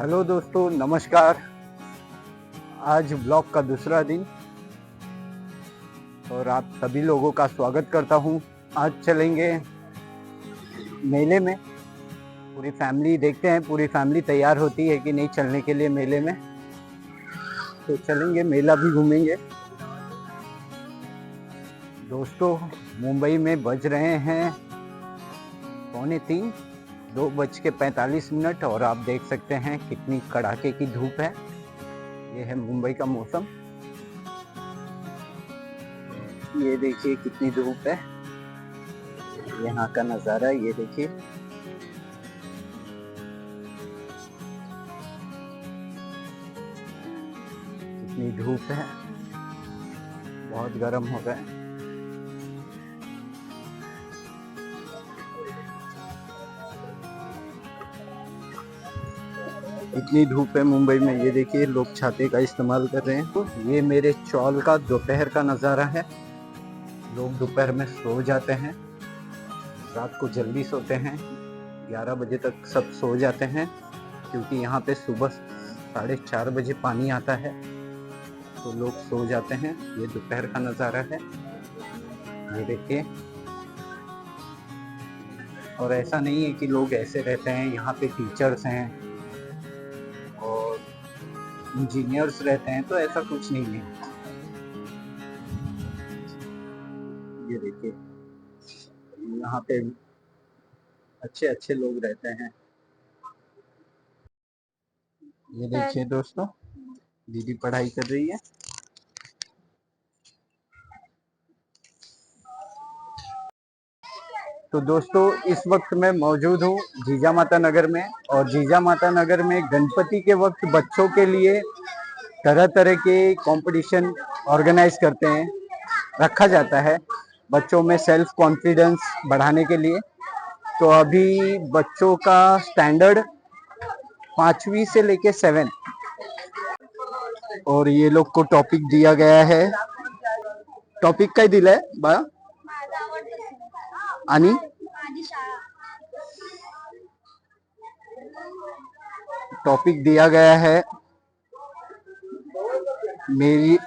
Hello दोस्तों, नमस्कार। आज ब्लॉग का दूसरा दिन और आप सभी लोगों का स्वागत करता हूं। आज चलेंगे मेले में। पूरी फैमिली, देखते हैं पूरी फैमिली तैयार होती है कि नहीं चलने के लिए मेले में। तो चलेंगे, मेला भी घूमेंगे। दोस्तों, मुंबई में बज रहे हैं 2:45, 2:45 और आप देख सकते हैं कितनी कड़ाके की धूप है। ये है मुंबई का मौसम। ये देखिए कितनी धूप है। यहाँ का नज़ारा ये देखिए। कितनी धूप है, बहुत गर्म हो गया है। इतनी धूप है मुंबई में। ये देखिए लोग छाते का इस्तेमाल कर रहे हैं। तो ये मेरे चौल का दोपहर का नज़ारा है। लोग दोपहर में सो जाते हैं, रात को जल्दी सोते हैं। 11 बजे तक सब सो जाते हैं क्योंकि यहाँ पे सुबह 4:30 बजे पानी आता है, तो लोग सो जाते हैं। ये दोपहर का नज़ारा है, ये देखिए। और ऐसा नहीं है कि लोग ऐसे रहते हैं, यहाँ पे टीचर्स हैं और इंजीनियर्स रहते हैं, तो ऐसा कुछ नहीं है। ये देखिए, यहाँ पे अच्छे अच्छे लोग रहते हैं। ये देखिए दोस्तों, दीदी पढ़ाई कर रही है। तो दोस्तों, इस वक्त मैं मौजूद हूँ जीजा माता नगर में। और जीजा माता नगर में गणपति के वक्त बच्चों के लिए तरह तरह के कंपटीशन ऑर्गेनाइज करते हैं, रखा जाता है बच्चों में सेल्फ कॉन्फिडेंस बढ़ाने के लिए। तो अभी बच्चों का स्टैंडर्ड 5वीं से लेके 7, और ये लोग को टॉपिक दिया गया है। टॉपिक काय दिलाय बा आणि टॉपिक दिया गया है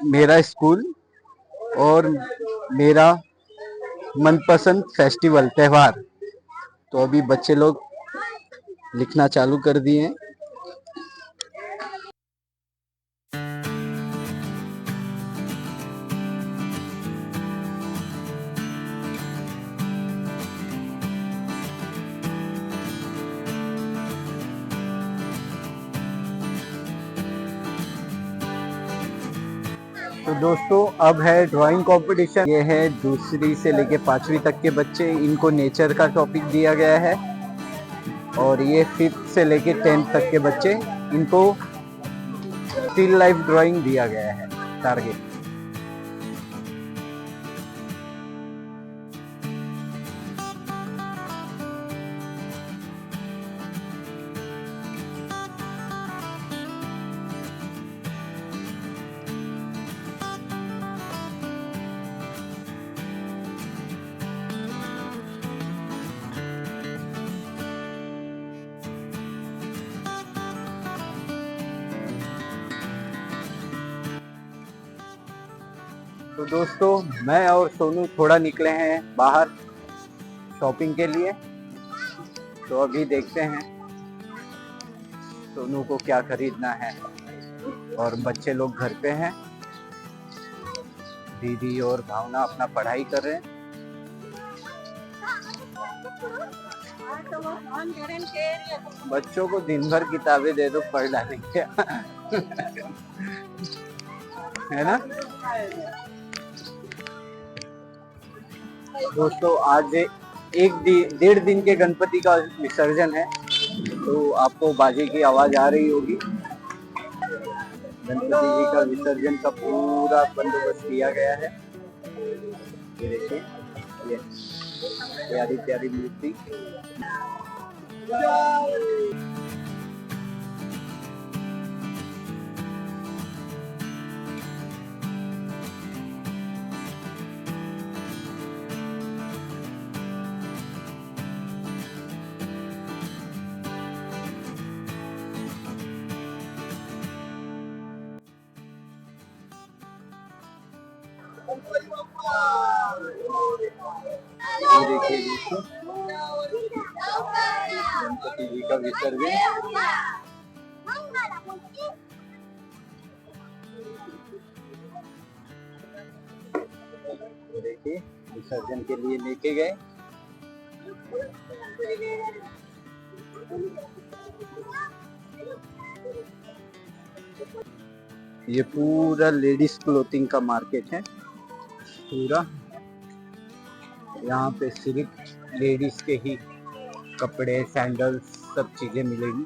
मेरा स्कूल और मेरा मनपसंद फेस्टिवल त्योहार। तो अभी बच्चे लोग लिखना चालू कर दिए हैं। तो दोस्तों, अब है ड्राइंग कंपटीशन। ये है 2री से लेके 5वीं तक के बच्चे, इनको नेचर का टॉपिक दिया गया है। और ये 5th से लेके 10th तक के बच्चे, इनको स्टिल लाइफ ड्राइंग दिया गया है टारगेट। तो दोस्तों, मैं और सोनू थोड़ा निकले हैं बाहर शॉपिंग के लिए। तो अभी देखते हैं सोनू को क्या खरीदना है। और बच्चे लोग घर पे हैं, दीदी और भावना अपना पढ़ाई कर रहे हैं। बच्चों को दिन भर किताबें दे दो, पढ़ डालेंगे है ना दोस्तों। आज 1-1.5 दिन के गणपति का विसर्जन है, तो आपको बाजे की आवाज आ रही होगी। गणपति जी का विसर्जन का पूरा बंदोबस्त किया गया है। ये देखिए, ये प्यारी प्यारी मूर्ति। ये देखिए दोस्तों, गणपति जी का विसर्जन। देखिए विसर्जन के लिए लेके गए। ये पूरा लेडीज क्लोथिंग का मार्केट है पूरा। यहाँ पे सिर्फ लेडीज के ही कपड़े, सैंडल्स, सब चीजें मिलेगी।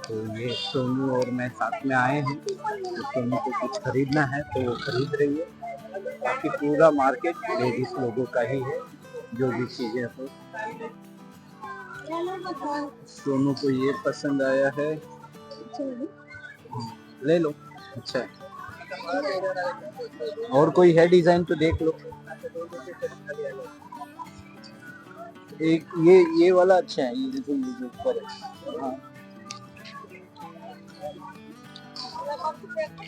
तो ये सोनू और मैं साथ में आए हैं, तो सोनू को कुछ खरीदना है तो वो खरीद रही है। बाकी पूरा मार्केट लेडीज लोगों का ही है, जो भी चीजें हो। सोनू को ये पसंद आया है, ले लो। अच्छा है, और कोई है डिजाइन तो देख लो। एक ये वाला अच्छा है, ये देखो, ये जो ऊपर है। हाँ,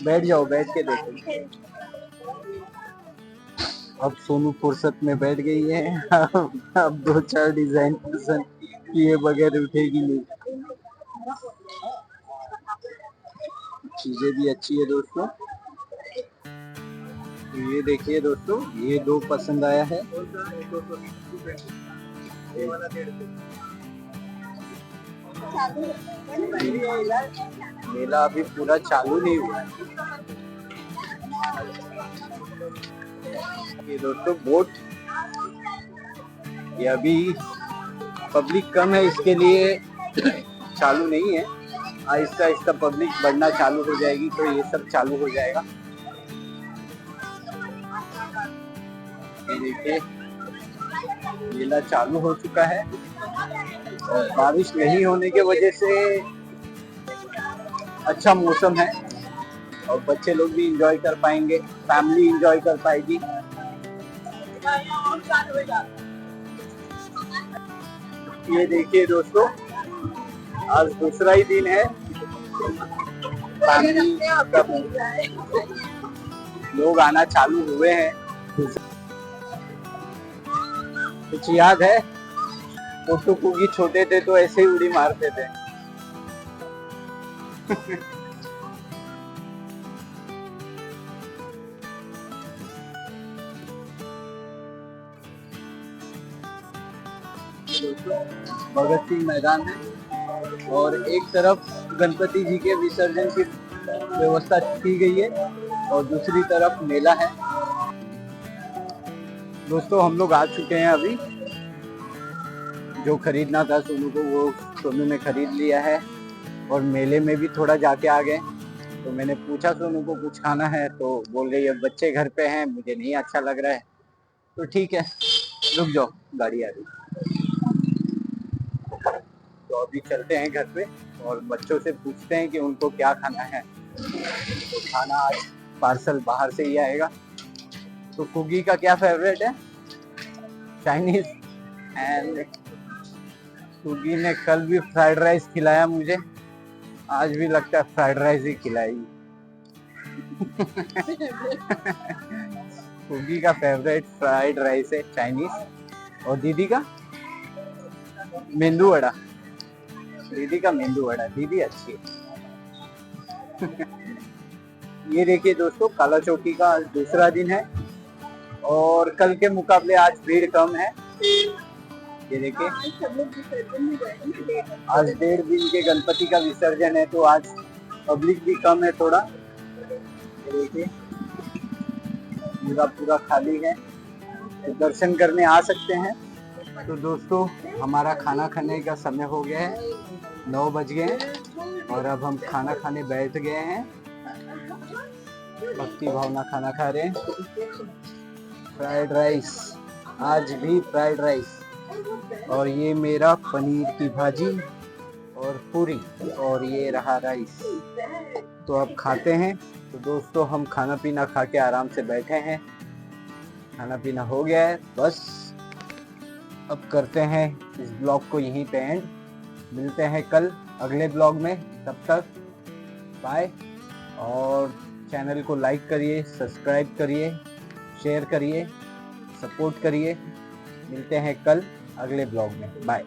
बैठ जाओ, बैठ के देखो। अब सोनू फुर्सत में बैठ गई है। अब 2-4 डिजाइन पसंद किए बगैर उठेगी नहीं। चीजें भी अच्छी है दोस्तों। ये देखिए दोस्तों, ये 2 पसंद आया है। मेला अभी पूरा चालू नहीं हुआ है। ये दोस्तों बोट, ये अभी पब्लिक कम है इसके लिए चालू नहीं है। आहिस्ता आहिस्ता पब्लिक बढ़ना चालू हो जाएगी तो ये सब चालू हो जाएगा। ये देखिए मेला चालू हो चुका है और बारिश नहीं होने के वजह से अच्छा मौसम है और बच्चे लोग भी एंजॉय कर पाएंगे, फैमिली एंजॉय कर पाएगी। ये देखिए दोस्तों, आज दूसरा ही दिन है, लोग आना चालू हुए हैं। कुछ याद है, पोटू कुगी छोटे थे तो ऐसे ही उड़ी मारते थे। भगत सिंह मैदान है और एक तरफ गणपति जी के विसर्जन की व्यवस्था की गई है और दूसरी तरफ मेला है। दोस्तों हम लोग आ चुके हैं अभी। जो खरीदना था सोनू को वो सोनू ने खरीद लिया है और मेले में भी थोड़ा जाके आ गए। तो मैंने पूछा सोनू को कुछ खाना है तो बोल रही है बच्चे घर पे हैं, मुझे नहीं अच्छा लग रहा है। तो ठीक है, रुक जाओ, गाड़ी आ रही। तो अभी चलते हैं घर पे और बच्चों से पूछते हैं कि उनको क्या खाना है। तो खाना आज पार्सल बाहर से ही आएगा। तो कुगी का क्या फेवरेट है? चाइनीज। एंड कुगी ने कल भी फ्राइड राइस खिलाया मुझे, आज भी लगता है फ्राइड राइस ही खिलाएगी। कुगी का फेवरेट फ्राइड राइस है चाइनीज। और दीदी का मेंदू वड़ा। दीदी का मेंदू वड़ा, दीदी अच्छी है। ये देखिए दोस्तों, काला चौकी का आज दूसरा दिन है और कल के मुकाबले आज भीड़ कम है। ये देखिए, आज 1.5 दिन के गणपति का विसर्जन है तो आज पब्लिक भी कम है थोड़ा। ये देखिए पूरा खाली है, तो दर्शन करने आ सकते हैं। तो दोस्तों हमारा खाना खाने का समय हो गया है, 9 बज गए हैं और अब हम खाना खाने बैठ गए हैं। भक्ति भावना खाना खा रहे हैं। फ्राइड राइस, आज भी फ्राइड राइस, और ये मेरा पनीर की भाजी और पूरी, और ये रहा राइस। तो अब खाते हैं। तो दोस्तों हम खाना पीना खा के आराम से बैठे हैं, खाना पीना हो गया है, बस अब करते हैं इस ब्लॉग को यहीं पे एंड। मिलते हैं कल अगले ब्लॉग में, तब तक बाय। और चैनल को लाइक करिए, सब्सक्राइब करिए शेयर करिए, सपोर्ट करिए। मिलते हैं कल अगले ब्लॉग में। बाय।